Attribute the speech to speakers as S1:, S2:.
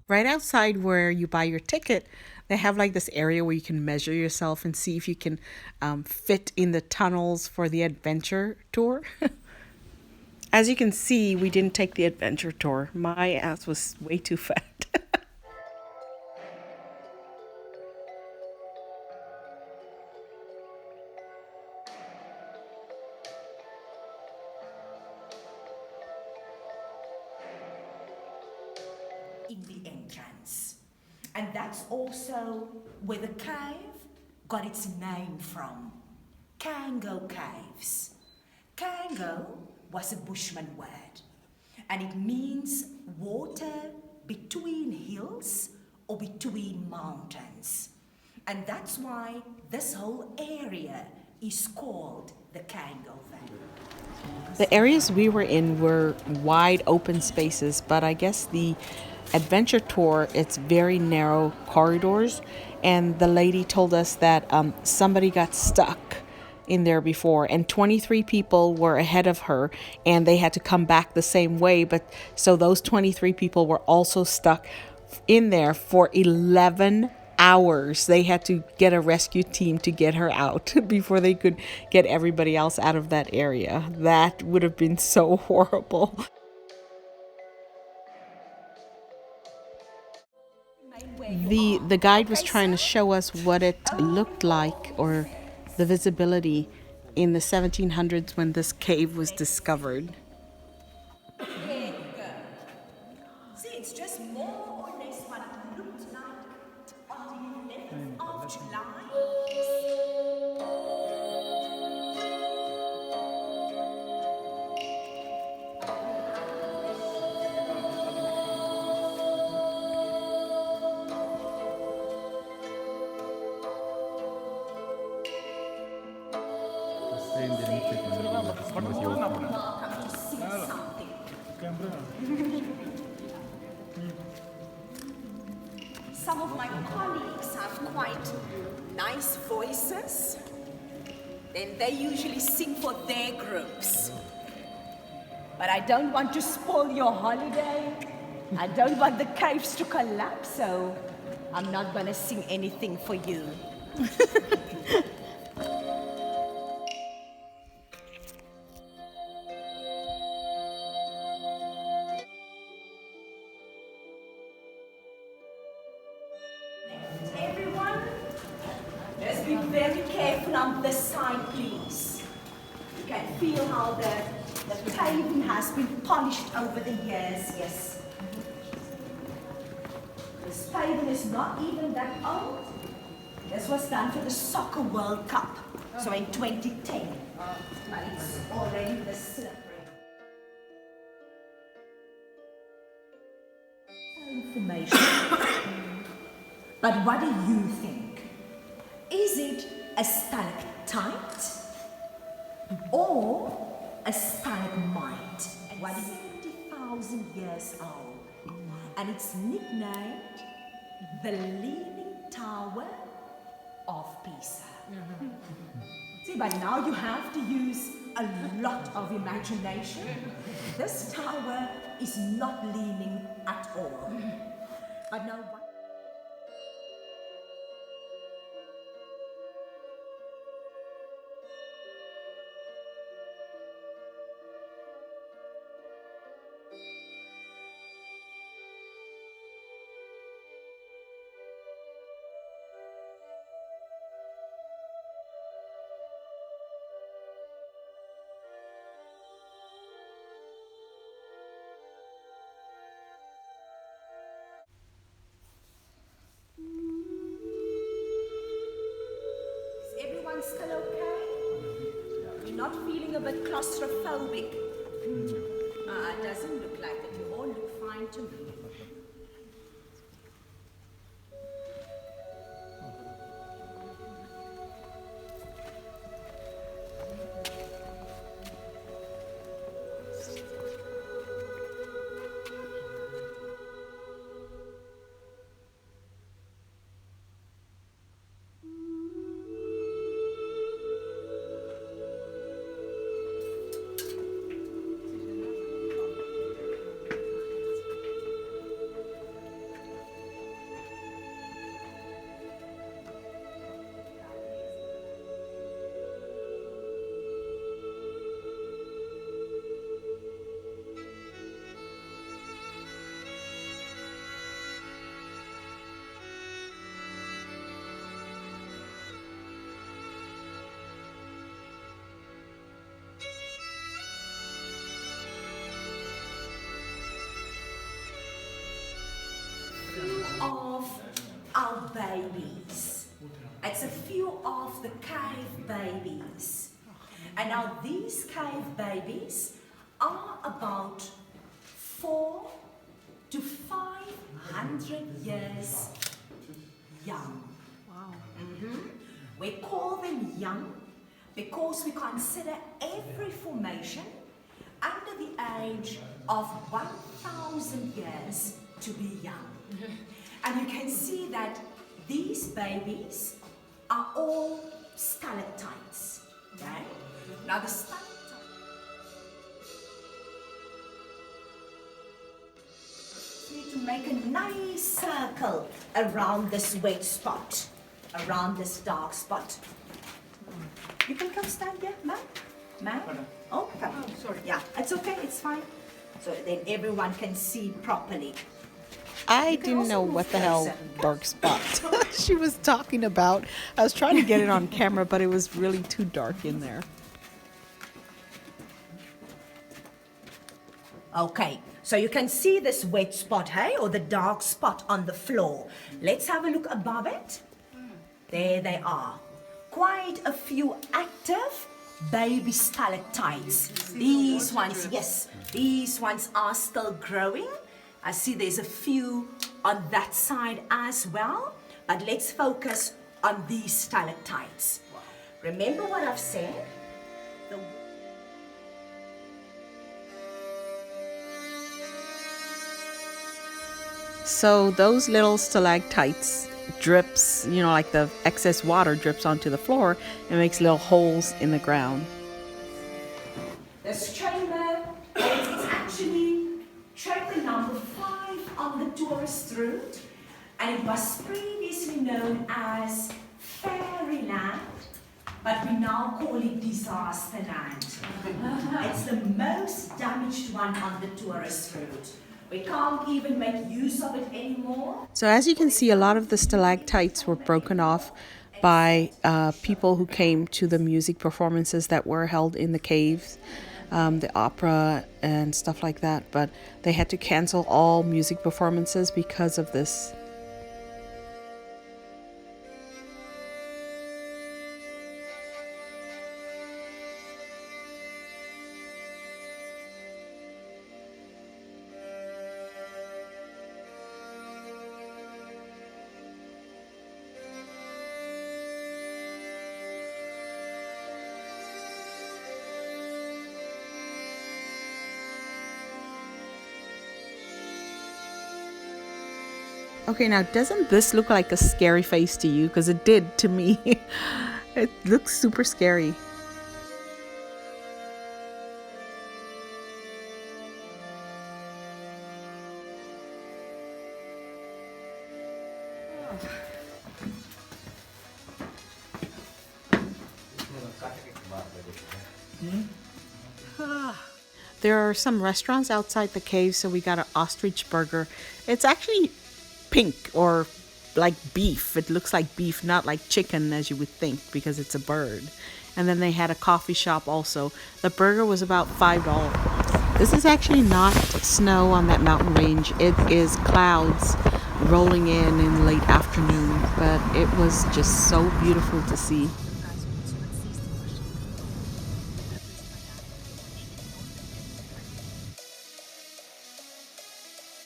S1: Right outside where you buy your ticket, they have like this area where you can measure yourself and see if you can fit in the tunnels for the adventure tour. As you can see, we didn't take the adventure tour. My ass was way too fat.
S2: In the entrance. And that's also where the cave got its name from. Kango Caves. Kango was a Bushman word, and it means water between hills or between mountains. And that's why this whole area is called the Kango Valley.
S1: The areas we were in were wide open spaces, but I guess the adventure tour, it's very narrow corridors. And the lady told us that somebody got stuck in there before, and 23 people were ahead of her, and they had to come back the same way. But so those 23 people were also stuck in there for 11 hours. They had to get a rescue team to get her out before they could get everybody else out of that area. That would have been so horrible. The guide was trying to show us what it looked like, or the visibility in the 1700s when this cave was discovered.
S2: There you go. See, it's just more or less what it looked like on the 11th of July. Welcome to see something. Some of my colleagues have quite nice voices. Then they usually sing for their groups. But I don't want to spoil your holiday. I don't want the caves to collapse, so I'm not going to sing anything for you. Everyone, just be very careful on this side, please. You can feel how the paving has been polished over the years, yes. This paving is not even that old. This was done for the Soccer World Cup, so in 2010. But it's already the slippery. Information. But what do you think? Is it a stalactite or a stalagmite? What is 70,000 years old? And it's nicknamed the Leaning Tower of Pisa. See, but now you have to use a lot of imagination. This tower is not leaning at all. But now what? Is everyone still okay? You're not feeling a bit claustrophobic? It doesn't look like it. You all look fine to me. that's a few of the cave babies. And now these cave babies are about 4 to 500 years young.
S1: Wow.
S2: We call them young because we consider every formation under the age of 1,000 years to be young. And you can see that these babies are all stalactites. Okay? Now the stalactites need to make a nice circle around this wet spot, around this dark spot. You can come stand here, ma'am. Ma'am? Oh, come. Oh, sorry. Yeah, it's okay, it's fine. So then everyone can see properly.
S1: I
S2: can
S1: didn't
S2: also
S1: know
S2: move
S1: what the hell
S2: closer.
S1: dark spot she was talking about. I was trying to get it on camera, but it was really too dark in there.
S2: Okay, so you can see this wet spot, hey, or the dark spot on the floor. Let's have a look above it. There they are. Quite a few active baby stalactites. These ones, yes, these ones are still growing. I see there's a few on that side as well, but let's focus on these stalactites. Remember what I've said? The
S1: So those little stalactites drips, you know, like the excess water drips onto the floor and makes little holes in the ground.
S2: This chamber, it's actually chamber number 5 on the tourist route, and it was previously known as Fairyland, but we now call it Disasterland. It's the most damaged one on the tourist route. We can't even make use of it anymore.
S1: So as you can see, a lot of the stalactites were broken off by people who came to the music performances that were held in the caves, the opera and stuff like that. But they had to cancel all music performances because of this. Okay, now doesn't this look like a scary face to you? Because it did to me. It looks super scary. There are some restaurants outside the cave, so we got an ostrich burger. It's actually pink or like beef. It looks like beef, not like chicken as you would think, because it's a bird. And then they had a coffee shop also. The burger was about $5. This is actually not snow on that mountain range. It is clouds rolling in late afternoon, but it was just so beautiful to see.